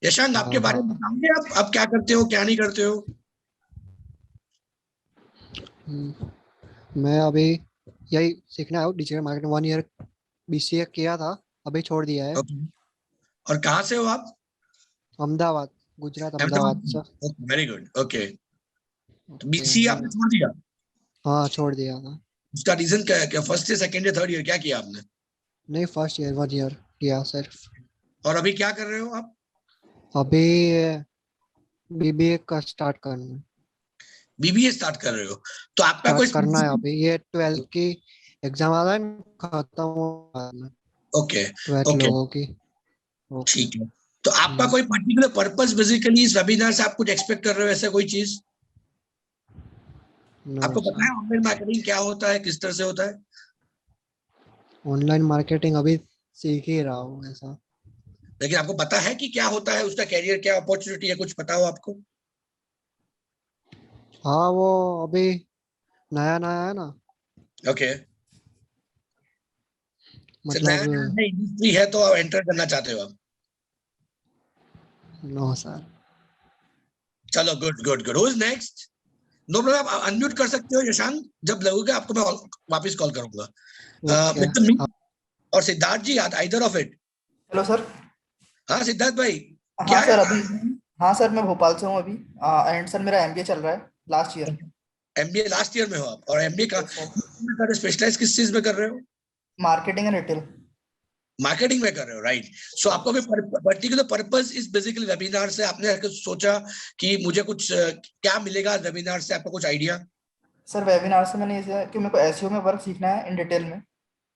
यशंक, आपके हाँ बारे हाँ। में बताओगे आप क्या करते हो, क्या नहीं करते हो? मैं अभी यही सीखना है, डिजिटल मार्केटिंग 1 ईयर BCA किया था, अभी छोड़ दिया है। ओके। और कहाँ से हो आप? अहमदाबाद, गुजरात, अहमदाबाद से। अहमदाबाद। Very good. ओके। तो ओके। बीसीए आपने छोड़ दिया? हाँ, छोड़ दिया था। उसका रीजन क्या है? क्या first year, second year, third year क्या किया आपने? नहीं, फर्स्ट ईयर 1 ईयर किया सिर्फ। और अभी क्या कर रहे हो आप? अभी BBA का स्टार्ट करना है। बीबीए स्टार्ट कर रहे हो? तो आपका कोई स्टार्ट करना है स्पेसिफिक? अभी, ये 12th की एग्जाम आ रहा है ना, खत्म हुआ है ओके। 12th okay. लोगों की। ओके। ठीक है। तो आपका कोई पर्टिकुलर पर्पस बेसिकली इस वेबिनार से आप कुछ एक्सपेक्ट कर रहे हो, ऐसा कोई चीज? नो आपको पता सर। है ऑनलाइन मार्केटिंग क्या होता है, किस तरह से होता है? ऑनलाइन मार्केटिंग अभी सीख ही रहा हूँ ऐसा। लेकिन आपको पता है कि क्या होता है, उसका कैरियर क्या अपॉर्चुनिटी है, कुछ पता हो आपको? हाँ, वो अभी नया नया है ना, ओके। सर, नया नया मतलब। है, इंडस्ट्री है, तो आप एंटर करना चाहते हो आप? No sir. चलो, good good good. Who is next? No problem, आप अनम्यूट कर सकते हो यशांक। जब लगेगा आपको मैं वापस कॉल करूंगा। ओके। मिस्टर मीत और Siddharth ji, either of it. Hello sir. हाँ सिद्धार्थ भाई, क्या हाँ है? सर, अभी हाँ सर, मैं भोपाल से हूँ अभी। एंड सर, मेरा एमबीए चल रहा है, last year. MBA last year में हो आप? और एमबीए का यस सर। स्पेशलाइज किस चीज में कर रहे हो? Marketing and retail. मार्केटिंग में कर रहे हो, राइट? सो आपको कोई पर्टिकुलर पर्पस इस बेसिकली वेबिनार से आपने सोचा कि मुझे कुछ क्या मिलेगा वेबिनार से, आपका कुछ आइडिया? सर, वेबिनार से मैंने इसे कि मेरे को एसईओ में वर्क सीखना है इन डिटेल में।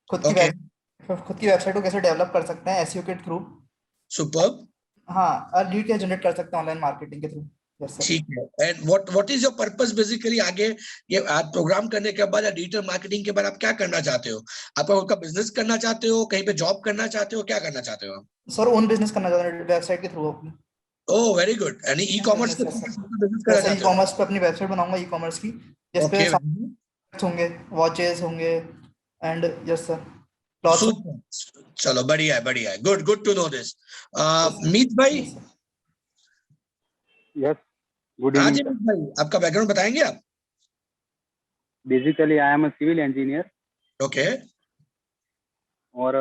खुद की ओके। वेब खुद की वेबसाइट को कैसे डेवलप कर सकते हैं एसईओ के थ्रू। सुपर। हाँ, और लीड कैसे जनरेट कर सकते हैं ऑनलाइन मार्केटिंग के थ्रू। Yes sir. ठीक है। And what is your purpose basically आगे? ये आप प्रोग्राम करने के बाद या डिजिटल मार्केटिंग के बाद आप क्या करना चाहते हो? आपका खुद का बिजनेस करना चाहते हो, कहीं पे जॉब करना चाहते हो, क्या करना चाहते हो आप? सर, ओन बिजनेस करना चाहता हूँ वेबसाइट के थ्रू अपनी। ओह वेरी गुड, यानी ई कॉमर्स बिजनेस, के यस सर। बिजनेस करना जैसे ई चाहते हो? कॉमर्स पे अपनी वेबसाइट बनाऊंगा, ई कॉमर्स की, जिस पे ओके। होंगे, वॉचेस होंगे, and yes sir, clothes. Super. चलो, बढ़िया है, बढ़िया है। Good good to know this. Meet भाई। Yes sir. यस, गुड हाँ इवनिंग जी सर। मीत भाई, आपका बैकग्राउंड बताएंगे आप? Basically I am a civil engineer okay. और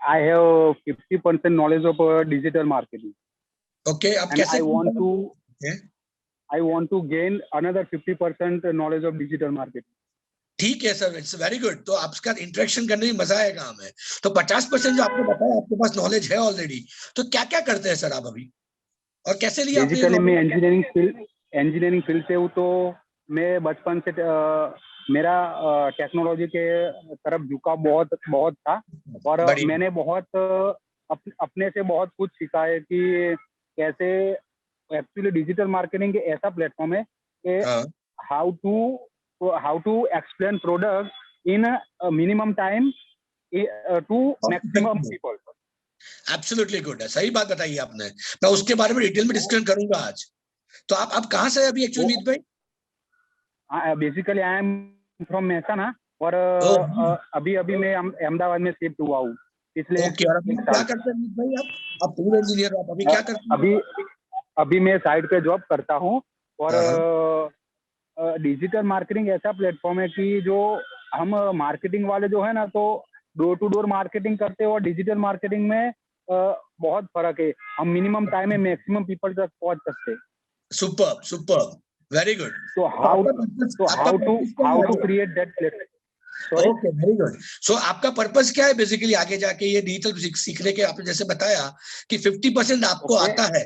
I have 50% knowledge of digital marketing okay, आप एंड कैसे? Okay, I want to gain another 50% knowledge of digital marketing. ठीक है सर, इट्स वेरी गुड। तो आपका इंटरेक्शन करने में मजा आएगा हमें। तो 50% जो आपने बताया आपके पास नॉलेज है ऑलरेडी, तो क्या क्या करते हैं सर आप अभी, और कैसे लिया आपने ये बेसिकली मैं नॉलेज? इंजीनियरिंग फील्ड से हूँ, तो मैं बचपन से मेरा टेक्नोलॉजी के तरफ झुकाव बहुत बहुत था और बढ़िया। मैंने बहुत अपने से बहुत कुछ सीखा है कि कैसे एक्चुअली डिजिटल मार्केटिंग ऐसा प्लेटफॉर्म है कि हाँ, how to explain product in minimum time to maximum people. Absolutely good है, सही बात बताई आपने। मैं उसके बारे में डिटेल में डिस्कस करूंगा आज। तो आप कहाँ से हैं अभी एक्चुअली मीत भाई? Basically I am from Mehsana और ओह। अभी अभी मैं अहमदाबाद में शिफ्ट हुआ हूँ पिछले ओके, और अभी एक क्या साल से। करते हैं मीत भाई आप सिविल इंजीनियर हो, आप अभी क्या करते हैं? अभी अभी मैं साइड पे जॉब करता हूँ और हाँ हाँ। डिजिटल मार्केटिंग ऐसा प्लेटफॉर्म है कि जो हम मार्केटिंग वाले जो है ना, तो डोर टू डोर मार्केटिंग करते हैं और डिजिटल मार्केटिंग में बहुत फर्क है। हम मिनिमम टाइम में मैक्सिमम पीपल तक पहुंच सकते हैं। Super super, very good. तो तो आपका पर्पस क्या हाउ है टू आगे? Create that platform. Sorry. Okay, very good. So आपका पर्पस क्या है बेसिकली आगे जाके ये डिजिटल सीखने के? आपने जैसे बताया कि 50% आपको ओके आता है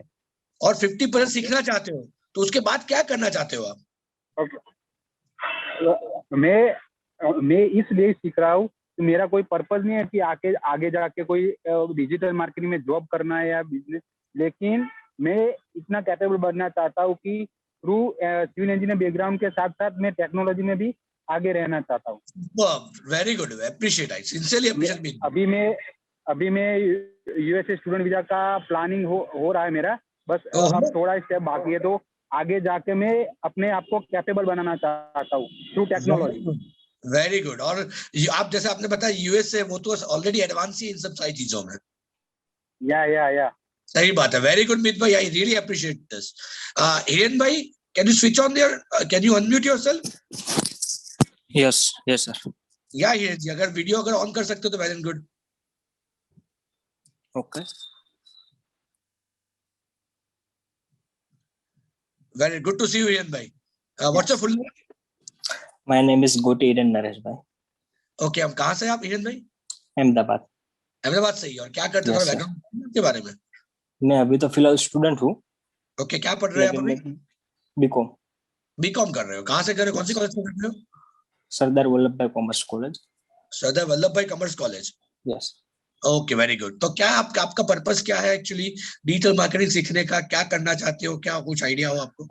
और 50% ओके सीखना चाहते हो, तो उसके बाद क्या करना चाहते हो आप? ओके। मैं इसलिए सीख रहा हूँ कि मेरा कोई पर्पज नहीं है कि आगे आगे जाके कोई डिजिटल मार्केटिंग में जॉब करना है या बिजनेस, लेकिन मैं इतना कैपेबल बनना चाहता हूँ कि थ्रू सिविल इंजीनियर बैकग्राउंड के साथ साथ मैं टेक्नोलॉजी में भी आगे रहना चाहता हूँ। Very good, appreciate, I sincerely appreciate मी। अभी मैं यूएसए स्टूडेंट वीजा का प्लानिंग हो रहा है मेरा, बस अब थोड़ा स्टेप बाकी है, तो आगे जाके मैं अपने आप को कैपेबल बनाना चाहता हूँ through very technology. Good, very good. और आप जैसे आपने बताया यूएस से, वो तो ऑलरेडी एडवांस ही इन सब सारी चीजों में। या सही बात है, वेरी गुड मीत भाई, I really appreciate this. Hiren भाई, can you switch on there, can you unmute yourself? Yes yes sir. या हिरेन जी, अगर वीडियो अगर ऑन कर सकते हो तो very good. Okay. Very good to see you Hiren भाई। What's your full name? My name is Goti Eden Naresh भाई। ओके, हम कहाँ से आप हिरेन भाई? अहमदाबाद। अहमदाबाद से ही। और क्या करते हो, Yes, थोड़ा sir. बैकग्राउंड के बारे में? मैं अभी तो फिलहाल स्टूडेंट हूँ, ओके, क्या पढ़ रहे हैं आप लेकिन अभी? मैं बीकॉम बीकॉम कर रहे हो, कहाँ से कर रहे हो, कौन सी कॉलेज से कर रहे हो? सरदार वल्लभ भाई कॉमर्स कॉलेज। सरदार वल्लभ भाई commerce college. Yes. Okay, very good. तो क्या आपका पर्पस क्या है एक्चुअली डिजिटल मार्केटिंग सीखने का? क्या करना चाहते हो, क्या कुछ आइडिया हो आपको?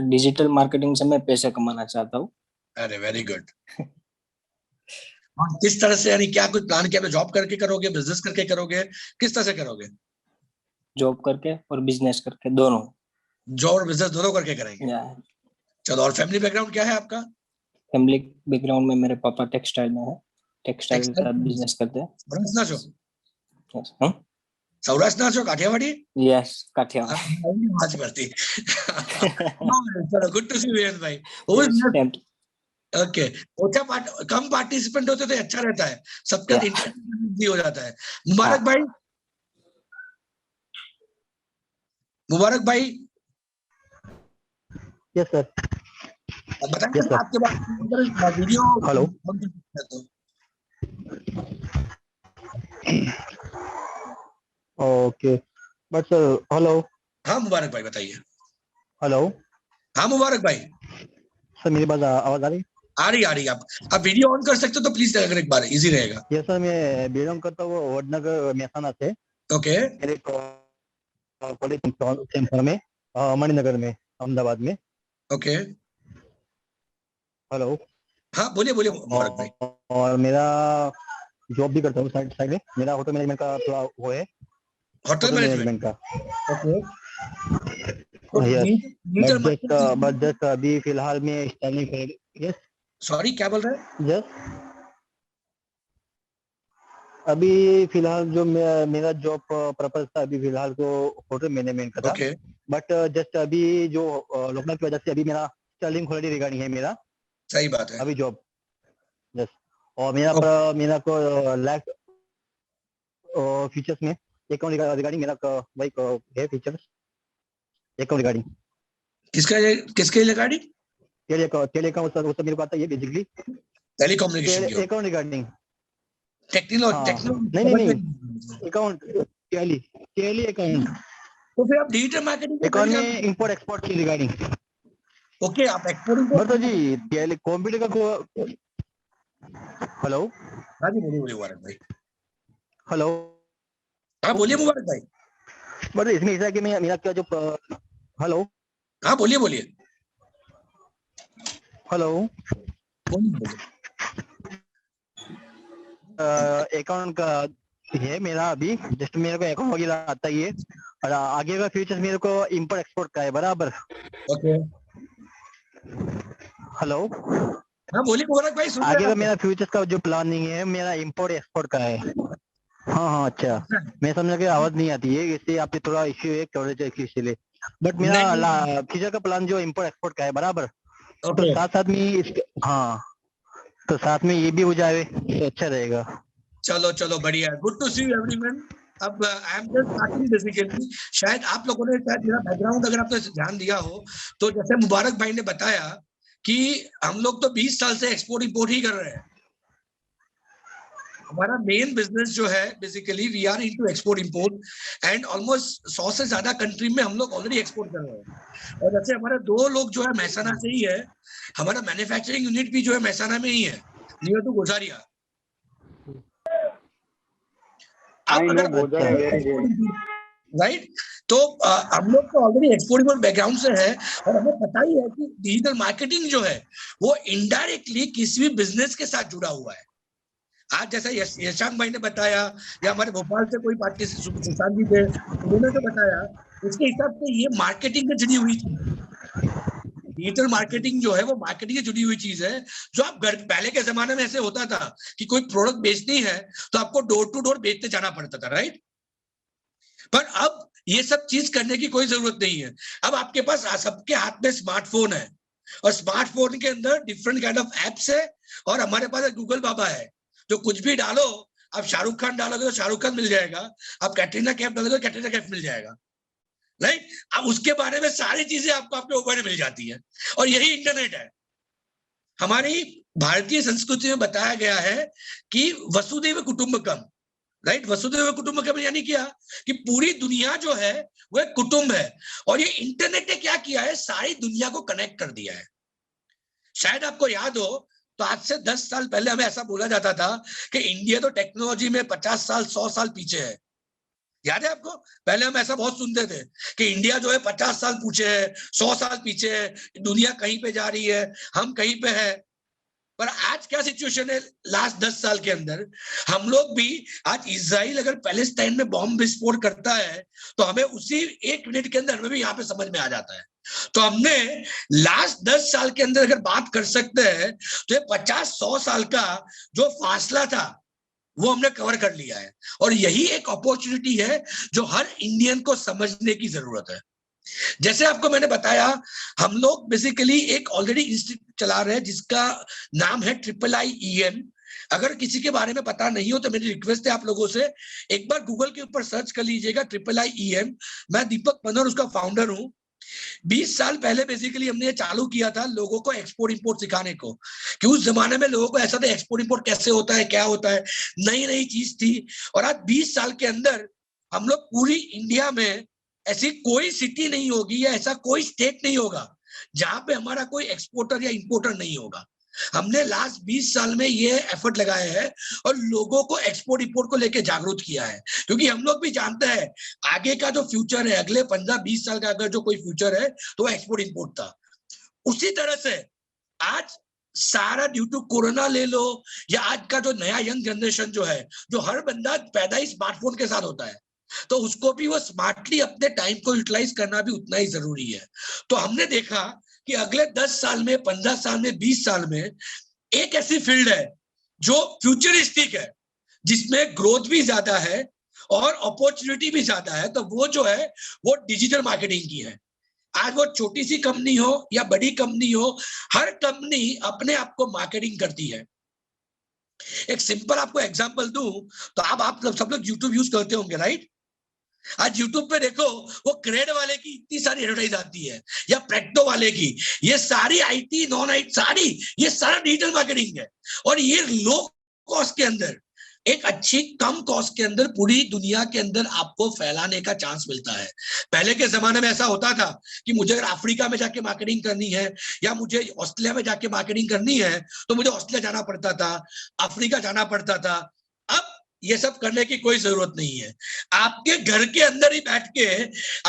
डिजिटल मार्केटिंग से मैं पैसे कमाना चाहता हूँ। अरे वेरी गुड। और किस तरह से, यानी क्या कुछ प्लान किया? जॉब करके करोगे, बिजनेस करके करोगे, किस तरह से करोगे? जॉब करके और बिजनेस करके, दोनों। जॉब और बिजनेस दोनों करके करेंगे। चलो, और फैमिली बैकग्राउंड क्या है आपका? फैमिली बैकग्राउंड में मेरे पापा टेक्सटाइल में है, टेक्सटाइल का बिजनेस करते हैं। सौराष्ट्र છો? यस। हाँ સૌરાષ્ટ્રના છો, કાઠિયાવાડી? यस काठियावाड़। आज बढ़ती। चलो, गुड टू सी यू भाई। Who is next? Okay, come participant होते तो अच्छा रहता है, सबका Yeah. इंटरेक्शन हो जाता है। मुबारक भाई, मुबारक भाई, यस सर। बताइए Yes, sir. आपके बाद video. Hello. Okay, but sir hello. हाँ मुबारक भाई, बताइए। हेलो। हाँ मुबारक भाई, सर मेरी बात आवाज आ रही? आ रही है। आप वीडियो ऑन कर सकते हो तो प्लीज अगर एक बार, इजी रहेगा। यस सर, मैं बिलोंग करता हूँ वडनगर मेहसाना से। ओके, मेरे कॉलेज सेंटर में मणिनगर में, अहमदाबाद में। Okay, hello. हाँ बोलिए मुबारक भाई। और मेरा जॉब भी करता हूँ साइड में। मेरा होटल मैनेजमेंट का थोड़ा वो है, होटल मैनेजमेंट का। ओके। यस, बट जस्ट अभी फिलहाल में स्टाइलिंग। यस, सॉरी, क्या बोल रहे हैं? यस, अभी फिलहाल जो मेरा जॉब पर्पस था, अभी फिलहाल तो होटल मैनेजमेंट का था। ओके, बट जस्ट अभी जो लॉकडाउन की वजह से अभी मेरा स्टाइलिंग हॉलिडे रिगार्डिंग है मेरा सही बात है। अभी जॉब। यस, और मेरा को लाइफ फीचर्स में अकाउंट रिगार्डिंग मेरा वही है फीचर्स अकाउंट रिगार्डिंग। किसके रिगार्डिंग? टेलीकॉम सर, वो सब मेरे को आता है बेसिकली। टेलीकम्युनिकेशन की अकाउंट रिगार्डिंग। टेक्नोलॉजी नहीं, अकाउंट टेली अकाउंट। तो फिर आप डिजिटल मार्केटिंग अकाउंट में इंपोर्ट एक्सपोर्ट की रिगार्डिंग। ओके, आप एक्सपोर्टिंग बट जी टेली कंप्यूटर का हेलो। हाँ जी, बोलिए मुबारक भाई। हेलो। हाँ बोलिए मुबारक भाई। बट इसमें ऐसा है कि मेरा क्या जो हेलो। हाँ बोलिए हेलो। अकाउंट का है मेरा अभी, जस्ट मेरे को अकाउंट वगैरह आता ही है। और आगे का फ्यूचर मेरे को इंपोर्ट एक्सपोर्ट का है बराबर। Okay, hello. हाँ बोलिए मुबारक भाई, सुन आगे रहे का हैं मेरा फ्यूचर का जो प्लानिंग है मेरा इंपोर्ट एक्सपोर्ट का है। हाँ अच्छा, मैं समझा कि आवाज नहीं आती है, इससे आपके थोड़ा इश्यू है कवरेज है इसलिए। बट मेरा फ्यूचर का प्लान जो इंपोर्ट एक्सपोर्ट का है बराबर। तो साथ में हाँ, तो साथ में ये भी हो जाए तो अच्छा रहेगा। चलो बढ़िया, good to see you everyone. अब I am just starting basically. शायद आप लोगों ने, शायद मेरा बैकग्राउंड अगर आपने ध्यान दिया हो तो जैसे मुबारक भाई ने बताया कि हम लोग तो 20 साल से एक्सपोर्ट इंपोर्ट ही कर रहे हैं। हमारा मेन बिजनेस जो है basically we are into export import and almost 100 से ज्यादा कंट्री में हम लोग ऑलरेडी एक्सपोर्ट कर रहे हैं। और जैसे हमारे 2 लोग जो है महसाना से ही है, हमारा मैन्युफैक्चरिंग यूनिट भी जो है महसाना में ही है, नियर टू गोजारिया। राइट, तो हम लोग तो ऑलरेडी एक्सपोर्ट बैकग्राउंड से है और हमें पता ही है कि डिजिटल मार्केटिंग जो है वो इनडायरेक्टली किसी भी बिजनेस के साथ जुड़ा हुआ है। आज जैसा यशांक भाई ने बताया या हमारे भोपाल से कोई पार्टी सुशांत जी थे, उन्होंने जो बताया उसके हिसाब से ये मार्केटिंग में जुड़ी हुई चीज है। डिजिटल मार्केटिंग जो है वो मार्केटिंग से जुड़ी हुई चीज है। जो आप घर, पहले के जमाने में ऐसे होता था कि कोई प्रोडक्ट बेचनी है तो आपको डोर टू डोर बेचते जाना पड़ता था, राइट। पर अब ये सब चीज करने की कोई जरूरत नहीं है। अब आपके पास सबके हाथ में स्मार्टफोन है और स्मार्टफोन के अंदर डिफरेंट काइंड ऑफ एप्स है और हमारे पास गूगल बाबा है, जो कुछ भी डालो, आप शाहरुख खान डालोगे तो शाहरुख खान मिल जाएगा, आप कैटरीना कैफ डालोगे तो कैटरीना कैफ मिल जाएगा, राइट। अब उसके बारे में सारी चीजें आपको आपके मोबाइल में मिल जाती है और यही इंटरनेट है। हमारी भारतीय संस्कृति में बताया गया है कि वसुधैव कुटुंबकम, राइट। वसुधैव कुटुंबकम यानी क्या कि पूरी दुनिया जो है वो एक कुटुंब है और ये इंटरनेट ने क्या किया है, सारी दुनिया को कनेक्ट कर दिया है। शायद आपको याद हो तो आज से 10 साल पहले हमें ऐसा बोला जाता था कि इंडिया तो टेक्नोलॉजी में 50 साल 100 साल पीछे है। याद है आपको? पहले हम ऐसा बहुत सुनते थे कि इंडिया जो है 50 साल पीछे है, 100 साल पीछे है, दुनिया कहीं पे जा रही है, हम कहीं पे है। पर आज क्या सिचुएशन है, लास्ट 10 साल के अंदर हम लोग भी, आज इजराइल अगर पैलेस्टाइन में बॉम्ब विस्फोट करता है तो हमें उसी 1 मिनट के अंदर हमें भी यहाँ पे समझ में आ जाता है। तो हमने लास्ट 10 साल के अंदर अगर बात कर सकते हैं तो ये 50-100 साल का जो फासला था वो हमने कवर कर लिया है और यही एक अपॉर्चुनिटी है जो हर इंडियन को समझने की जरूरत है। जैसे आपको मैंने बताया, हम लोग बेसिकली एक ऑलरेडी इंस्टीट्यूट चला रहे हैं जिसका नाम है IIIEM। अगर किसी के बारे में पता नहीं हो तो मेरी रिक्वेस्ट है आप लोगों से एक बार गूगल के ऊपर सर्च कर लीजिएगा IIIEM। मैं दीपक मनोहर उसका फाउंडर हूं। 20 साल पहले बेसिकली हमने ये चालू किया था लोगों को एक्सपोर्ट इंपोर्ट सिखाने को, कि उस जमाने में लोगों को ऐसा था एक्सपोर्ट इंपोर्ट कैसे होता है, क्या होता है, नई नई चीज थी। और आज 20 साल के अंदर हम लोग पूरी इंडिया में ऐसी कोई सिटी नहीं होगी या ऐसा कोई स्टेट नहीं होगा जहां पे हमारा कोई एक्सपोर्टर या इंपोर्टर नहीं होगा। हमने लास्ट 20 साल में ये एफर्ट लगाया है और लोगों को एक्सपोर्ट इंपोर्ट को लेके जागरूक किया है, क्योंकि हम लोग भी जानते हैं आगे का जो फ्यूचर है, अगले 15-20 साल का अगर जो कोई फ्यूचर है तो एक्सपोर्ट इंपोर्ट था। उसी तरह से आज सारा ड्यू टू कोरोना ले लो या आज का जो नया यंग जनरेशन जो है, जो हर बंदा पैदा ही स्मार्टफोन के साथ होता है, तो उसको भी वो स्मार्टली अपने टाइम को यूटिलाइज करना भी उतना ही जरूरी है। तो हमने देखा कि अगले 10 साल में, 15 साल में, 20 साल में एक ऐसी फील्ड है जो फ्यूचरिस्टिक है, जिसमें ग्रोथ भी ज्यादा है और अपॉर्चुनिटी भी ज्यादा है। तो वो जो है वो डिजिटल मार्केटिंग की है। आज वो छोटी सी कंपनी हो या बड़ी कंपनी हो, हर कंपनी अपने आप को मार्केटिंग करती है। एक सिंपल आपको एग्जांपल दूं तो आप सब लोग यूट्यूब यूज करते होंगे, राइट। आज यूट्यूब पे देखो वो क्रेड वाले की इतनी सारी एडवर्टाइज आती है या प्रेक्टो वाले की, ये सारी आईटी नॉन आईटी सारी, ये सारा डिजिटल मार्केटिंग है। और ये लो कॉस्ट के अंदर, एक अच्छी कम कॉस्ट के अंदर पूरी दुनिया के अंदर आपको फैलाने का चांस मिलता है। पहले के जमाने में ऐसा होता था कि मुझे अगर अफ्रीका में जाके मार्केटिंग करनी है या मुझे ऑस्ट्रेलिया में जाके मार्केटिंग करनी है तो मुझे ऑस्ट्रेलिया जाना पड़ता था, अफ्रीका जाना पड़ता था। अब ये सब करने की कोई जरूरत नहीं है। आपके घर के अंदर ही बैठ के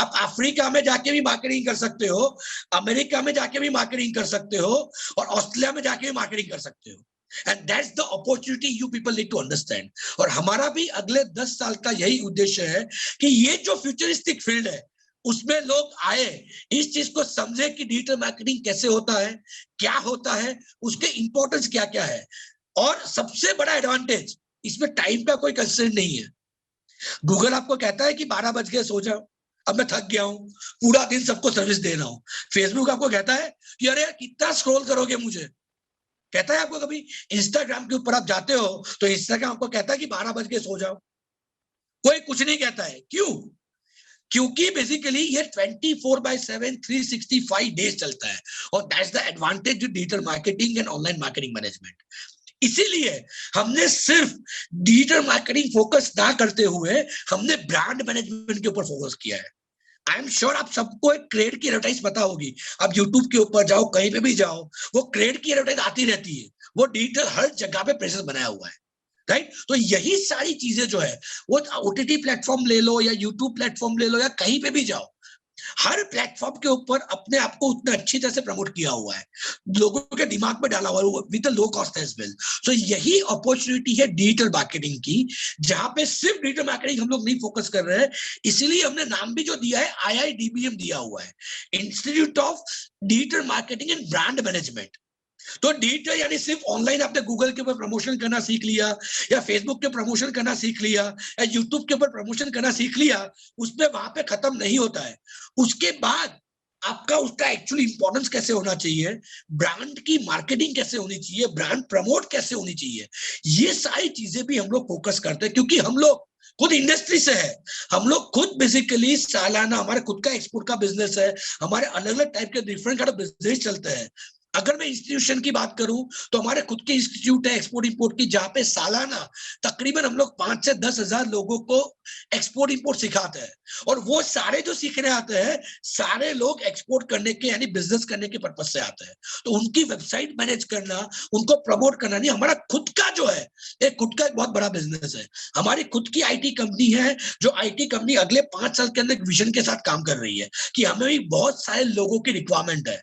आप अफ्रीका में जाके भी मार्केटिंग कर सकते हो, अमेरिका में जाके भी मार्केटिंग कर सकते हो और ऑस्ट्रेलिया में जाके भी मार्केटिंग कर सकते हो। And that's the opportunity you people need to understand। और हमारा भी अगले 10 साल का यही उद्देश्य है कि ये जो फ्यूचरिस्टिक फील्ड है उसमें लोग आए, इस चीज को समझे कि डिजिटल मार्केटिंग कैसे होता है, क्या होता है, उसके इंपॉर्टेंस क्या क्या है। और सबसे बड़ा एडवांटेज इसमें टाइम का कोई कंस्ट्रेंट नहीं है। गूगल आपको कहता है कि 12 बज गए सो जाओ, अब मैं थक गया हूं, पूरा दिन सबको सर्विस दे रहा हूं। फेसबुक आपको कहता है कि अरे कितना स्क्रॉल करोगे मुझे, कहता है आपको। कभी इंस्टाग्राम के ऊपर आप जाते हो तो इंस्टाग्राम आपको कहता है कि 12 बज के सो जाओ, कोई कुछ नहीं कहता है। क्यों? क्योंकि बेसिकली ये 24/7 365 डेज चलता है और that's the advantage of digital marketing and online marketing management. इसीलिए हमने सिर्फ डिजिटल मार्केटिंग फोकस ना करते हुए हमने ब्रांड मैनेजमेंट के ऊपर फोकस किया है। आई एम श्योर आप सबको एक क्रेड की एडवर्टाइज पता होगी। आप यूट्यूब के ऊपर जाओ, कहीं पे भी जाओ, वो क्रेड की एडवर्टाइज आती रहती है। वो डिजिटल हर जगह पे प्रेजेंस बनाया हुआ है, राइट। तो यही सारी चीजें जो है, वो ओटीटी प्लेटफॉर्म ले लो या यूट्यूब प्लेटफॉर्म ले लो या कहीं पे भी जाओ, हर प्लेटफॉर्म के ऊपर अपने आप को उतना अच्छी तरह से प्रमोट किया हुआ है, लोगों के दिमाग में डाला हुआ है with low cost as well. So यही अपॉर्चुनिटी है डिजिटल मार्केटिंग की, जहां पे सिर्फ डिजिटल मार्केटिंग हम लोग नहीं फोकस कर रहे हैं। इसीलिए हमने नाम भी जो दिया है IIDBM दिया हुआ है, institute of digital marketing and brand management. तो डिजिटल यानी सिर्फ ऑनलाइन आपने गूगल के ऊपर प्रमोशन करना सीख लिया, या फेसबुक के प्रमोशन करना सीख लिया, या यूट्यूब के ऊपर प्रमोशन करना सीख लिया, उसमें वहां पे खत्म नहीं होता है। उसके बाद आपका उसका एक्चुअली इंपॉर्टेंस कैसे होना चाहिए, ब्रांड की मार्केटिंग कैसे होनी चाहिए, ब्रांड प्रमोट कैसे होनी चाहिए, ये सारी चीजें भी हम लोग फोकस करते हैं, क्योंकि हम लोग खुद इंडस्ट्री से है। हम लोग खुद बेसिकली सालाना हमारे खुद का एक्सपोर्ट का बिजनेस है, हमारे अलग अलग टाइप के डिफरेंट काइंड ऑफ बिजनेस चलते हैं। अगर मैं इंस्टीट्यूशन की बात करूं तो हमारे खुद के इंस्टीट्यूट है एक्सपोर्ट इंपोर्ट की, जहां पे सालाना तकरीबन हम लोग 5 से 10 हजार लोगों को एक्सपोर्ट इंपोर्ट सिखाते हैं। और वो सारे जो सीखने आते हैं, सारे लोग एक्सपोर्ट करने के यानी बिजनेस करने के पर्पज से आते हैं। तो उनकी वेबसाइट मैनेज करना, उनको प्रमोट करना नहीं, हमारा खुद का जो है एक खुद का एक बहुत बड़ा बिजनेस है। हमारी खुद की आईटी कंपनी है, जो आईटी कंपनी अगले 5 साल के अंदर एक विजन के साथ काम कर रही है कि हमें भी बहुत सारे लोगों की रिक्वायरमेंट है,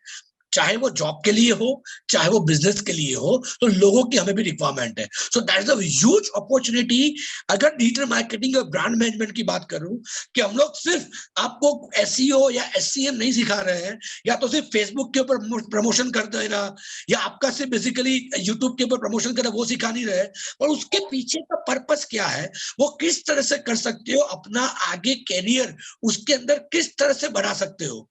चाहे वो जॉब के लिए हो, चाहे वो बिजनेस के लिए हो, तो लोगों की हमें भी रिक्वायरमेंट है। So that is a huge opportunity. अगर डिजिटल मार्केटिंग और ब्रांड मैनेजमेंट की बात करूं कि हम लोग सिर्फ आपको एसईओ या एससीएम नहीं सिखा रहे हैं, या तो सिर्फ फेसबुक के ऊपर प्रमोशन कर देना, या आपका सिर्फ बेसिकली यूट्यूब के ऊपर प्रमोशन करना, वो सिखा नहीं रहे, और उसके पीछे का पर्पस क्या है, वो किस तरह से कर सकते हो अपना आगे कैरियर, उसके अंदर किस तरह से बढ़ा सकते हो।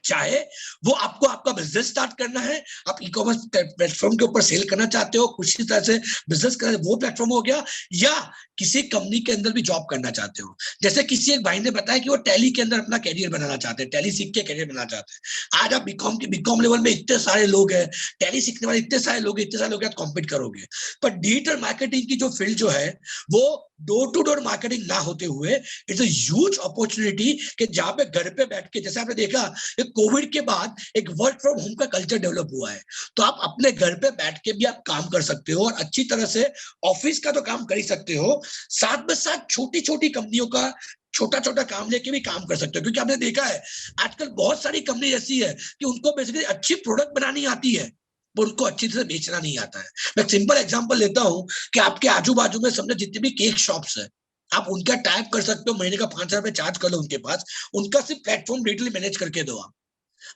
चाहे वो आपको आपका बिजनेस स्टार्ट करना है, आप ई कॉमर्स प्लेटफॉर्म के ऊपर सेल करना चाहते हो, कुछ इस तरह से बिजनेस करना, वो प्लेटफॉर्म हो गया, या किसी कंपनी के अंदर भी जॉब करना चाहते हो। जैसे किसी एक भाई ने बताया कि वो टैली के अंदर अपना कैरियर बनाना चाहते हैं, टैली सीख के कैरियर बनाना चाहते हैं। आज आप बीकॉम लेवल में इतने सारे लोग हैं, टैली सीखने वाले इतने सारे लोग कॉम्पीट करोगे। पर डिजिटल मार्केटिंग की जो फील्ड जो है, वो डोर टू डोर मार्केटिंग ना होते हुए इट्स अ ह्यूज अपॉर्चुनिटी कि जहां पे घर पे बैठ के, जैसे आपने देखा कोविड के बाद एक वर्क फ्रॉम होम का कल्चर डेवलप हुआ है, तो आप अपने घर पे बैठ के भी आप काम कर सकते हो, और अच्छी तरह से ऑफिस का तो काम कर ही सकते हो, साथ में साथ छोटी छोटी कंपनियों का छोटा छोटा काम लेके भी काम कर सकते हो। क्योंकि आपने देखा है आजकल बहुत सारी कंपनी ऐसी है कि उनको बेसिकली अच्छी प्रोडक्ट बनानी आती है, पर उनको अच्छी तरह बेचना नहीं आता है। मैं सिंपल एग्जांपल लेता हूं कि आपके आजू बाजू में समझो जितने भी केक शॉप्स है, आप उनका टाइप कर सकते हो, महीने का 5,000 रुपए चार्ज कर लो उनके पास, उनका सिर्फ प्लेटफॉर्म डिटेल मैनेज करके दो आप।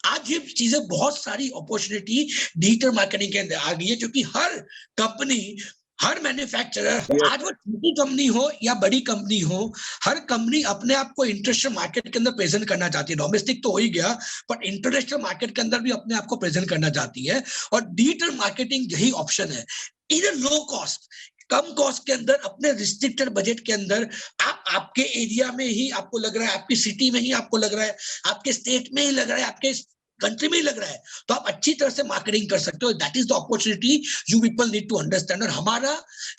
आज ये चीजें बहुत सारी अपॉर्चुनिटी डिजिटल मार्केटिंग के अंदर आ गई है, क्योंकि हर कंपनी, हर मैन्युफैक्चरर, आज वो छोटी कंपनी हो या बड़ी कंपनी हो, हर कंपनी अपने आप को इंटरनेशनल मार्केट के अंदर प्रेजेंट करना चाहती है। डोमेस्टिक तो हो ही गया, बट इंटरनेशनल मार्केट के अंदर भी अपने आप को प्रेजेंट करना चाहती है, और डिजिटल मार्केटिंग यही ऑप्शन है। इन लो कॉस्ट, कम कॉस्ट के अंदर, अपने रिस्ट्रिक्टेड बजट के अंदर, आप आपके एरिया में ही आपको लग रहा है, आपकी सिटी में ही आपको लग रहा है, आपके स्टेट में ही लग रहा है, आपके कंट्री में ही लग रहा है, तो आप अच्छी तरह से मार्केटिंग कर सकते हो। That is the opportunity you people need to understand. और हमारा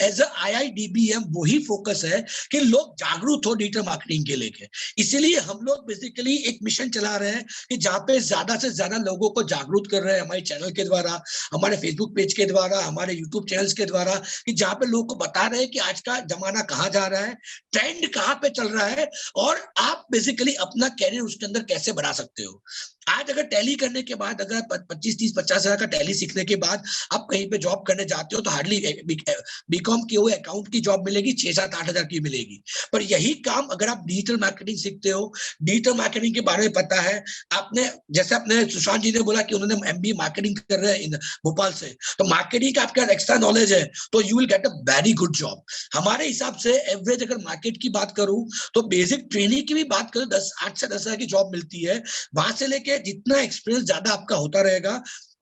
एज अ IIDBM वही फोकस है कि लोग जागरूक हो डिजिटल मार्केटिंग के लेके। इसीलिए हम लोग बेसिकली एक मिशन चला रहे हैं कि जहां पे ज्यादा से ज्यादा लोगों को जागरूक कर रहे हैं, हमारे चैनल के द्वारा, हमारे फेसबुक पेज के द्वारा, हमारे यूट्यूब चैनल्स के द्वारा, कि जहां पे लोगों को बता रहे हैं कि आज का जमाना कहाँ जा रहा है, ट्रेंड कहाँ पे चल रहा है, और आप बेसिकली अपना कैरियर उसके अंदर कैसे बढ़ा सकते हो। आज अगर टैली करने के बाद, अगर 25, 30, 50 हजार का टैली सीखने के बाद आप कहीं पे जॉब करने जाते हो, तो हार्डली बीकॉम की हुए अकाउंट की जॉब मिलेगी, 6, 7, 8 हजार की मिलेगी। पर यही काम अगर आप डिजिटल मार्केटिंग सीखते हो, डिजिटल मार्केटिंग के बारे में पता है आपने, जैसे अपने सुशांत जी ने बोला कि उन्होंने MBA मार्केटिंग कर रहे हैं भोपाल से, तो मार्केटिंग का आपका एक्स्ट्रा नॉलेज है, तो you will get a very good job. हमारे हिसाब से एवरेज अगर मार्केट की बात करूं, तो बेसिक ट्रेनिंग की भी बात करूं, 8 से 10 हजार की जॉब मिलती है। वहां से लेके जितना एक्सपीरियंस ज्यादा आपका होता रहेगा,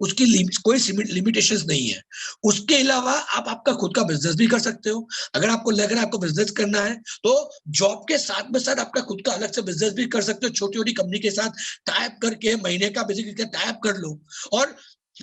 उसकी कोई लिमिटेशंस नहीं है। उसके अलावा आप आपका खुद का बिजनेस भी कर सकते हो। अगर आपको लग रहा है आपको बिजनेस करना है, तो जॉब के साथ में साथ आपका खुद का अलग से बिजनेस भी कर सकते हो। छोटी छोटी कंपनी के साथ टाइप करके महीने का बेसिकली टाइप कर लो, और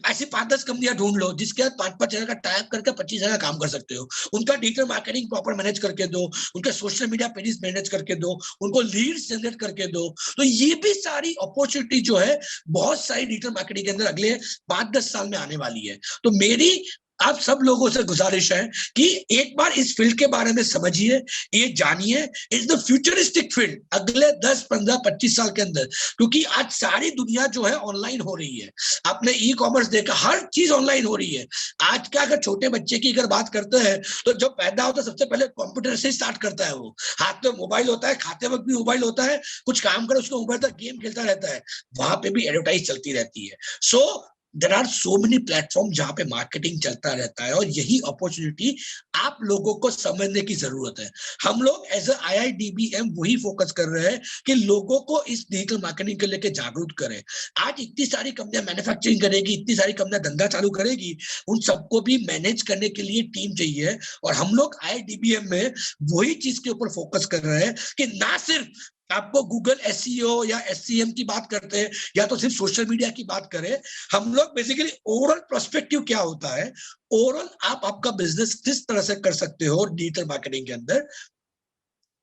ऐसी 5-10 कंपनियां ढूंढ लो जिसके 5-5 हजार का टाइप करके 25 हजार का काम कर सकते हो। उनका डिजिटल मार्केटिंग प्रॉपर मैनेज करके दो, उनके सोशल मीडिया पेजेस मैनेज करके दो, उनको लीड्स जनरेट करके दो। तो ये भी सारी अपॉर्चुनिटी जो है, बहुत सारी डिजिटल मार्केटिंग के अंदर अगले 5-10 साल में आने वाली है। तो मेरी आप सब लोगों से गुजारिश है कि एक बार इस फील्ड के बारे में समझिए, ये जानिए। इट्स द फ्यूचरिस्टिक फील्ड अगले 10, 15, 25 साल के अंदर, क्योंकि आज सारी दुनिया जो है ऑनलाइन हो रही है। आपने ई कॉमर्स देखा, हर चीज ऑनलाइन हो रही है। आज का अगर छोटे बच्चे की अगर बात करते हैं, तो जो पैदा होता है सबसे पहले कंप्यूटर से स्टार्ट करता है, वो हाथ में मोबाइल होता है, खाते वक्त भी मोबाइल होता है, कुछ काम करे उसको मोबाइल तक गेम खेलता रहता है, वहां पे भी एडवर्टाइज चलती रहती है। So there are so many platform जहां पे मार्केटिंग चलता रहता है, और यही अपॉर्चुनिटी आप लोगों को समझने की जरूरत है। हम लोग एज अ IIDBM वही फोकस कर रहे हैं कि लोगों को इस डिजिटल मार्केटिंग को लेकर जागरूक करें। आज इतनी सारी कंपनियां मैन्युफैक्चरिंग करेगी, इतनी सारी कंपनियां धंधा चालू करेगी, उन सबको भी मैनेज करने के लिए टीम चाहिए, और हम लोग IIDBM में वही चीज के ऊपर फोकस कर रहे हैं कि ना सिर्फ आपको गूगल SEO या SCM की बात करते हैं, या तो सिर्फ सोशल मीडिया की बात करें। हम लोग बेसिकली ओवरऑल पर्सपेक्टिव क्या होता है, ओवरऑल आप आपका बिजनेस किस तरह से कर सकते हो डिजिटल मार्केटिंग के अंदर,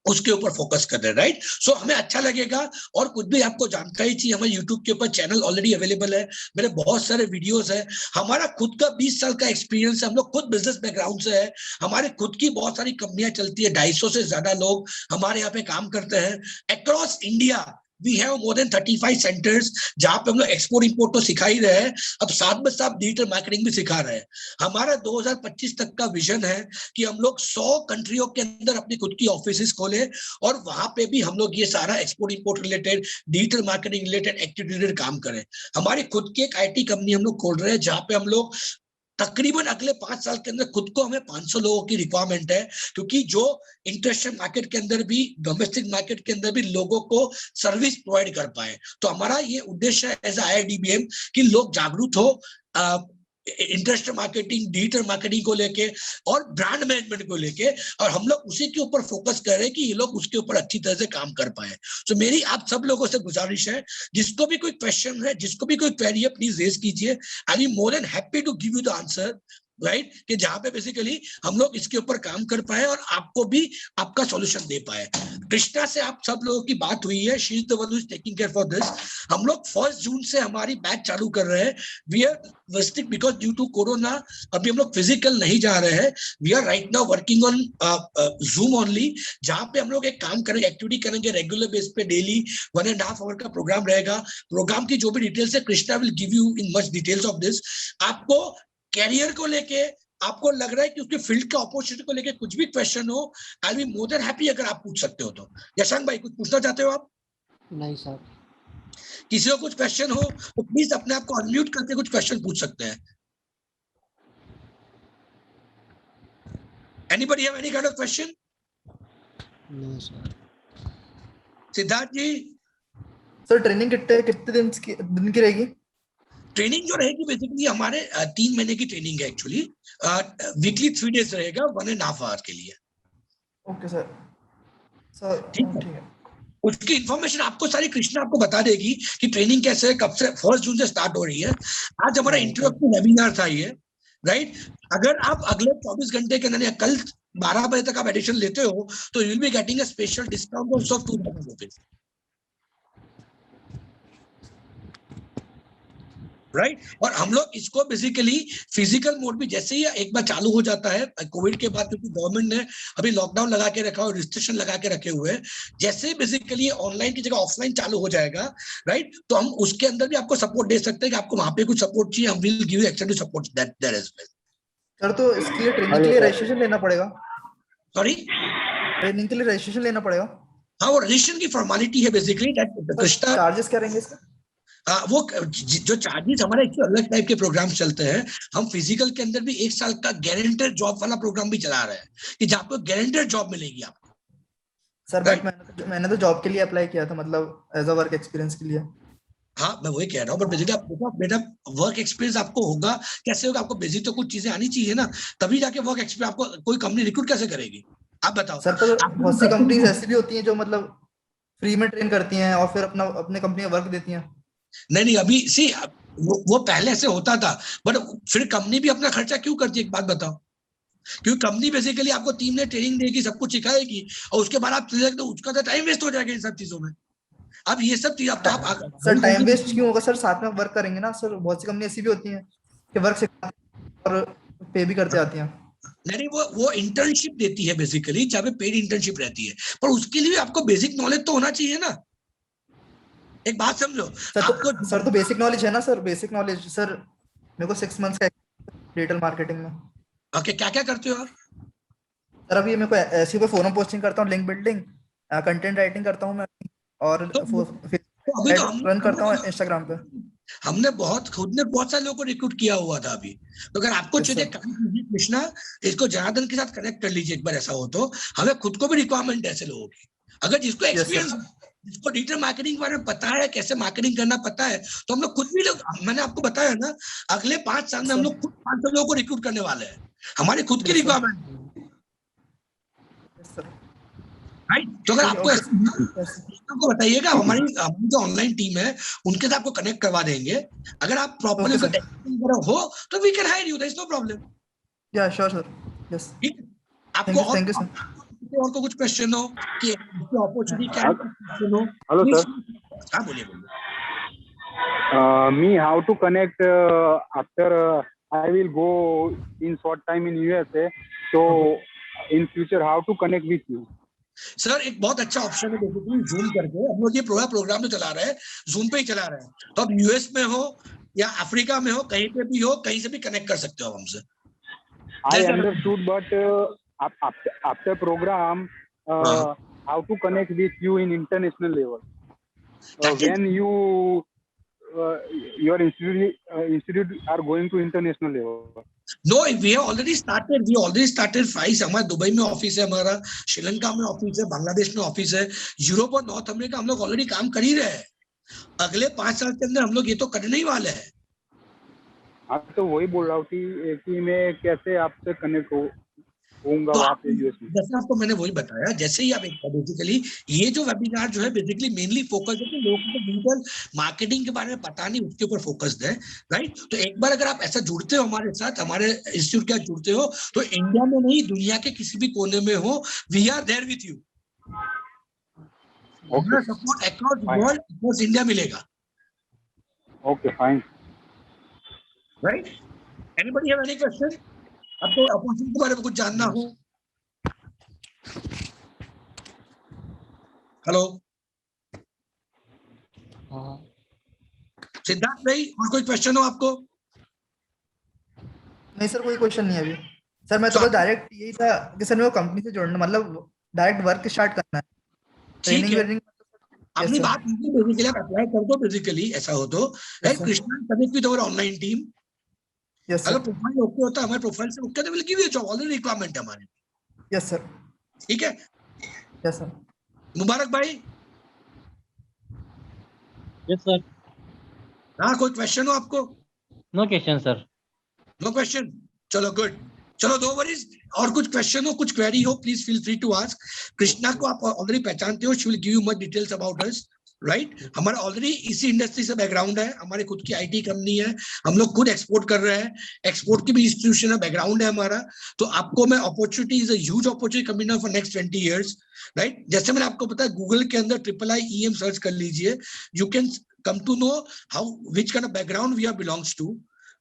उसके ऊपर फोकस कर रहे हैं, राइट। सो हमें अच्छा लगेगा, और कुछ भी आपको जानकारी चाहिए, हमारे यूट्यूब के ऊपर चैनल ऑलरेडी अवेलेबल है, मेरे बहुत सारे वीडियोस है, हमारा खुद का 20 साल का एक्सपीरियंस है, हम लोग खुद बिजनेस बैकग्राउंड से है, हमारे खुद की बहुत सारी कंपनियां चलती है, 250 से ज्यादा लोग हमारे यहाँ पे काम करते हैं across India. We have more than 35 centres जहां पे हम लोग एक्सपोर्ट इंपोर्ट तो सिखा ही रहे हैं, अब साथ में साथ डिजिटल मार्केटिंग भी सिखा रहे हैं। हमारा 2025 तक का विजन है कि हम लोग 100 कंट्रियों के अंदर अपनी खुद की ऑफिस खोले, और वहां पे भी हम लोग ये सारा export import related, digital marketing related activity related काम करें। हमारी खुद की एक IT कंपनी हम लोग खोल रहे हैं, जहां पे हम लोग तकरीबन अगले 5 साल के अंदर खुद को हमें 500 लोगों की रिक्वायरमेंट है, क्योंकि जो इंटरनेशनल मार्केट के अंदर भी, डोमेस्टिक मार्केट के अंदर भी लोगों को सर्विस प्रोवाइड कर पाए। तो हमारा ये उद्देश्य है एज IIDBM कि लोग जागरूक हो इंटरनेशनल मार्केटिंग, डिजिटल मार्केटिंग को लेके और ब्रांड मैनेजमेंट को लेके, और हम लोग उसी के ऊपर फोकस कर रहे हैं कि ये लोग उसके ऊपर अच्छी तरह से काम कर पाए। तो मेरी आप सब लोगों से गुजारिश है, जिसको भी कोई क्वेश्चन है, जिसको भी कोई क्वेरी है, प्लीज रेज कीजिए। I am more than happy to give you the answer, right, कि जहां पे बेसिकली हम लोग इसके ऊपर काम कर पाए और आपको भी आपका सॉल्यूशन दे पाए। कृष्णा से आप सब लोगों की बात हुई है, she is the one who is taking care for this. हम लोग 1 जून से हमारी बैच चालू कर रहे हैं। We are restrict because due to corona, अभी हम लोग फिजिकल नहीं जा रहे हैं। We are right now working on Zoom only, जहां पे हम लोग एक काम करेंगे, एक्टिविटी करेंगे रेगुलर बेस पे, डेली 1.5 आवर का प्रोग्राम रहेगा। प्रोग्राम की जो भी डिटेल्स है, Krishna will give you in much details of this. आपको कैरियर को लेके आपको लग रहा है कि उसके फील्ड का अपॉर्चुनिटी को लेके कुछ भी क्वेश्चन हो, I will be more than happy अगर आप पूछ सकते हो तो। यशंक भाई, कुछ पूछना चाहते हो आप? नहीं सर। किसी को कुछ क्वेश्चन हो तो प्लीज अपने आप को अनम्यूट करके कुछ क्वेश्चन पूछ सकते हैं। Anybody have any kind of question? नहीं सर। सिद्धार्थ जी? सर ट्रेनिंग कितने दिन की रहेगी? ट्रेनिंग जो रहेगी बेसिकली हमारे 3 महीने की ट्रेनिंग है एक्चुअली। वीकली 3 डेज रहेगा 1.5 आवर के लिए। Okay sir. सर ठीक है, उसकी इंफॉर्मेशन आपको सारी कृष्णा आपको बता देगी कि ट्रेनिंग कैसे है, कब से 1 जून से स्टार्ट हो रही है। आज हमारा इंट्रोडक्टरी वेबिनार था ये, राइट। अगर आप अगले 24 घंटे के अंदर या कल 12 बजे तक आप एडिशन लेते हो तो you will be getting a special discount of 2000 rupees, right. और हम लोग इसको बेसिकली फिजिकल मोड भी जैसे ही एक बार चालू हो जाता है कोविड के बाद, क्योंकि गवर्नमेंट ने अभी लॉकडाउन लगा के रखा और रिस्ट्रिक्शन लगा के रखे हुए हैं, जैसे ही बेसिकली ऑनलाइन की जगह ऑफलाइन चालू हो जाएगा, राइट, तो हम उसके अंदर भी आपको सपोर्ट दे सकते हैं कि आपको वहां पे कुछ सपोर्ट चाहिए, हम will give you extended support that there is. Sir तो इसके लिए ट्रेनिंग के लिए रजिस्ट्रेशन लेना पड़ेगा? सॉरी, ट्रेनिंग के लिए रजिस्ट्रेशन लेना पड़ेगा? हाँ, वो रजिस्ट्रेशन की फॉर्मेलिटी है बेसिकली दैट कृष्णा। चार्जेस क्या रहेंगे इसके? वो जो चार्जेस हमारे अलग टाइप के प्रोग्राम चलते हैं। हम फिजिकल के अंदर भी 1 साल का गारंटेड जॉब वाला प्रोग्राम भी चला रहे हैं कि जहाँ पे गारंटेड जॉब मिलेगी आपको। सर बट मैंने तो जॉब के लिए अप्लाई किया था, मतलब एज अ वर्क एक्सपीरियंस के लिए। हाँ, मैं वही कह रहा हूँ, बट बेसिकली आप बेटा वर्क एक्सपीरियंस आपको होगा कैसे होगा? आपको बेसिक तो कुछ चीजें आनी चाहिए ना, तभी जाके वर्क एक्सपीरियंस आपको कोई कंपनी रिक्रूट कैसे करेगी? आप बताओ। सर पर बहुत सी कंपनीज ऐसी भी होती हैं जो मतलब फ्री में ट्रेन करती हैं और फिर अपने कंपनी में वर्क देती हैं। नहीं, अभी सी वो पहले से होता था, बट फिर कंपनी भी अपना खर्चा क्यों करती है? एक बात बताओ, क्योंकि कंपनी बेसिकली आपको 3 महीने ट्रेनिंग देगी, सब कुछ सिखाएगी, और उसके बाद आप चले जाएंगे तो उसका तो टाइम वेस्ट हो जाएगा इन सब चीजों में। अब ये सब चीज आप सर टाइम वेस्ट क्यों होगा सर? साथ में वर्क करेंगे ना सर। बहुत सी कंपनी ऐसी भी होती हैं कि वर्क सिखाती और पे भी करते आती हैं। नहीं, वो इंटर्नशिप देती है बेसिकली, जहाँ पे पेड इंटर्नशिप रहती है, पर उसके लिए आपको बेसिक नॉलेज तो होना चाहिए ना। एक बात समझो सर तो बेसिक नॉलेज है ना सर, बेसिक नॉलेज। सर मेरे को 6 मंथ्स का डिजिटल मार्केटिंग में। ओके, क्या क्या करते हो आप? सर अभी मेरे को ऐसी कोई फोरम पोस्टिंग करता हूँ, लिंक बिल्डिंग, कंटेंट राइटिंग करता हूँ मैं, और तो अभी तो रन करता हूँ इंस्टाग्राम पे। हमने खुद ने बहुत सारे लोगों को रिक्रूट किया हुआ था अभी। तो अगर आपको चाहिए काम कीजिए कृष्णा, इसको जनार्दन के साथ कनेक्ट कर लीजिए एक बार, ऐसा हो तो। हमें खुद को भी रिक्वायरमेंट है ऐसे लोगों की, अगर जिसको एक्सपीरियंस, जिसको डिजिटल मार्केटिंग के बारे में पता है, कैसे मार्केटिंग करना पता है, तो हम लोग खुद भी लोग, मैंने आपको बताया ना, अगले 5 साल में हम लोग खुद 500 लोगों को रिक्रूट करने वाले हैं, हमारी खुद की रिक्वायरमेंट, राइट। तो अगर आपको आपको बताइएगा, हमारी जो ऑनलाइन टीम है उनके साथ आपको कनेक्ट करवा देंगे। अगर आप प्रॉपर्ली हो तो we can hire you, there is no problem. Yeah sure sir, yes. ठीक, आपको थैंक यू सर। और को कुछ क्वेश्चन हो कि अपॉर्चुनिटी क्या है, क्वेश्चन हो? Hello sir. हाँ बोलिए। Me how to connect after I will go in short time in USA, so in future how to connect with you? Sir एक बहुत अच्छा ऑप्शन है बेसिकली जूम करके, हम लोग ये प्रोग्राम जो चला रहे हैं जूम पे ही चला रहे हैं, तो आप यूएस में हो या अफ्रीका में हो, कहीं पे भी हो, कहीं से भी कनेक्ट कर सकते हो हमसे। I understood, but after program, how to connect with you in international level? When your institute are going to international level? No, we have already started. We already started 5. हमारा दुबई में office है, हमारा श्रीलंका में office है, बांग्लादेश में office है, Europe और north America हम लोग ऑलरेडी काम कर ही रहे हैं। अगले 5 साल के अंदर हम लोग ये तो करने ही वाले हैं। हाँ, तो वही बोल रहा हूँ कि मैं कैसे आपसे कनेक्ट होऊंगा वहाँ पे यूएस में। जैसे आपको मैंने वही बताया, जैसे ही आप बेसिकली ये जो वेबिनार जो है बेसिकली मेनली फोकस है कि लोगों को डिजिटल मार्केटिंग के बारे में पता नहीं, उसके ऊपर फोकस्ड है, राइट। तो एक बार अगर आप ऐसा जुड़ते हो हमारे साथ, हमारे इंस्टीट्यूट के साथ जुड़ते हो, तो इंडिया में नहीं दुनिया के किसी भी कोने में हो, we are there with you. Support across world, across India मिलेगा। Okay fine, right. Anybody have any question? आपको अपॉर्चुनिटी के बारे में कुछ जानना हो? हेलो सिद्धार्थ भाई, और कोई क्वेश्चन हो आपको? नहीं सर, कोई क्वेश्चन नहीं है अभी सर। मैं तो डायरेक्ट यही था कि सर मेरे को कंपनी से जोड़ना, मतलब डायरेक्ट वर्क स्टार्ट करना है। ठीक है, अपनी बात बेसिकली आप अप्लाई कर दो बेसिकली, ऐसा हो तो। Krishna connect with our online team. अगर प्रोफाइल ओके होता है, हमारे प्रोफाइल से ओके, तो will give you job, already requirement है हमारे। Yes sir. ठीक है, यस सर। मुबारक भाई। Yes sir. हाँ, कोई क्वेश्चन हो आपको? No question sir. No question, चलो गुड। चलो नो वरीज, और कुछ क्वेश्चन हो, कुछ क्वेरी हो, please feel free to ask. Krishna को आप ऑलरेडी पहचानते हो, she will give you much details about us, right. हमारा ऑलरेडी इसी इंडस्ट्री से बैकग्राउंड है, हमारी खुद की आईटी कंपनी है, हम लोग खुद एक्सपोर्ट कर रहे हैं, एक्सपोर्ट की भी इंस्टीट्यूशन है, बैकग्राउंड है हमारा। तो आपको मैं opportunity is a huge opportunity coming for next 20 years, right. जैसे मैंने आपको बताया, गूगल के अंदर IIIEM सर्च कर लीजिए, you can come to know how which kind of background we are belongs to,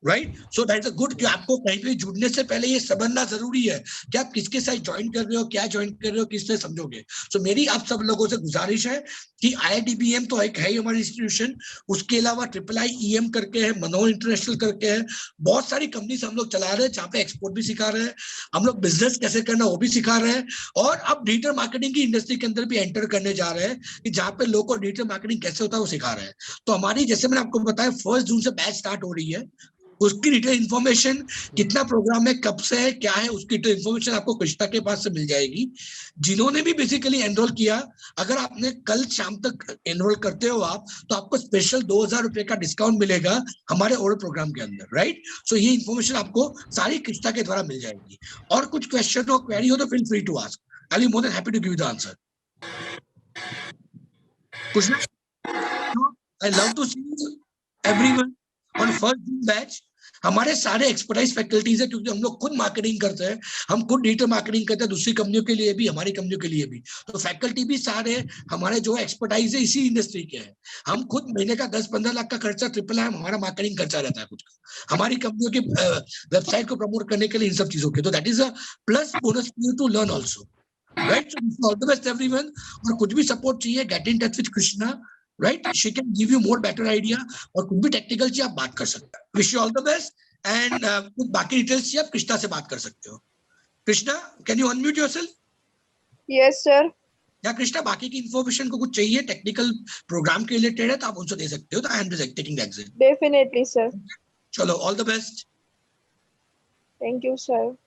right? So that is a good कि आपको कहीं पे जुड़ने से पहले ये समझना जरूरी है कि आप किसके साथ ज्वाइन कर रहे हो, क्या ज्वाइन कर रहे हो, किससे समझोगे। So मेरी आप सब लोगों से गुजारिश है कि IITBM तो एक है ही हमारी इंस्टीट्यूशन, उसके अलावा IIIEM करके है, मनोहर इंटरनेशनल करके है, बहुत सारी कंपनीज हम लोग चला रहे हैं, जहाँ पे एक्सपोर्ट भी सिखा रहे हैं, हम लोग बिजनेस कैसे करना वो भी सिखा रहे हैं, और अब डिजिटल मार्केटिंग की इंडस्ट्री के अंदर भी एंटर करने जा रहे हैं कि जहाँ पे लोगों को डिजिटल मार्केटिंग कैसे होता है वो सिखा रहे हैं। तो हमारी, जैसे मैंने आपको बताया, 1 जून से बैच स्टार्ट हो रही है, उसकी डिटेल इन्फॉर्मेशन, कितना प्रोग्राम है, कब से है, क्या है, उसकी डिटेल इन्फॉर्मेशन आपको कृष्णा के पास से मिल जाएगी। जिन्होंने भी बेसिकली एनरोल किया, अगर आपने कल शाम तक एनरोल करते हो आप, तो आपको स्पेशल 2000 रुपए का डिस्काउंट मिलेगा हमारे ओरल प्रोग्राम के अंदर, राइट। सो ये इन्फॉर्मेशन आपको सारी कृष्णा के द्वारा मिल जाएगी। और कुछ क्वेश्चन हो, क्वेरी हो, तो feel free to ask, I will more than happy to give the answer. Krishna, I love to see everyone on 1st June batch. हमारे सारे एक्सपर्टाइज फैकल्टीज है, क्योंकि हम लोग खुद मार्केटिंग करते हैं, हम खुद डिजिटल मार्केटिंग करते हैं, दूसरी कंपनियों के लिए भी, हमारी कंपनियों के लिए भी। तो फैकल्टी भी सारे हमारे जो एक्सपर्टाइज है इसी इंडस्ट्री के हैं। हम खुद महीने का 10-15 लाख का खर्चा IIIM हमारा मार्केटिंग खर्चा रहता है खुद का, हमारी कंपनियों की वेबसाइट को प्रमोट करने के लिए, इन सब चीजों के। तो that is a plus bonus to learn also, right. All the best everyone. और कुछ भी सपोर्ट चाहिए, get in touch with Krishna, right, she can give you more better idea, और कुछ भी टेक्निकल चाहिए आप बात कर सकते हैं। Wish you all the best, and कुछ बाकी डिटेल्स चाहिए आप कृष्णा से बात कर सकते हो। Krishna, can you unmute yourself? Yes sir. या कृष्णा बाकी की इन्फॉर्मेशन को कुछ चाहिए टेक्निकल प्रोग्राम के रिलेटेड है तो आप उनसे दे सकते हो, तो I am taking the exam. Definitely, sir. चलो, all the best. Thank you, sir.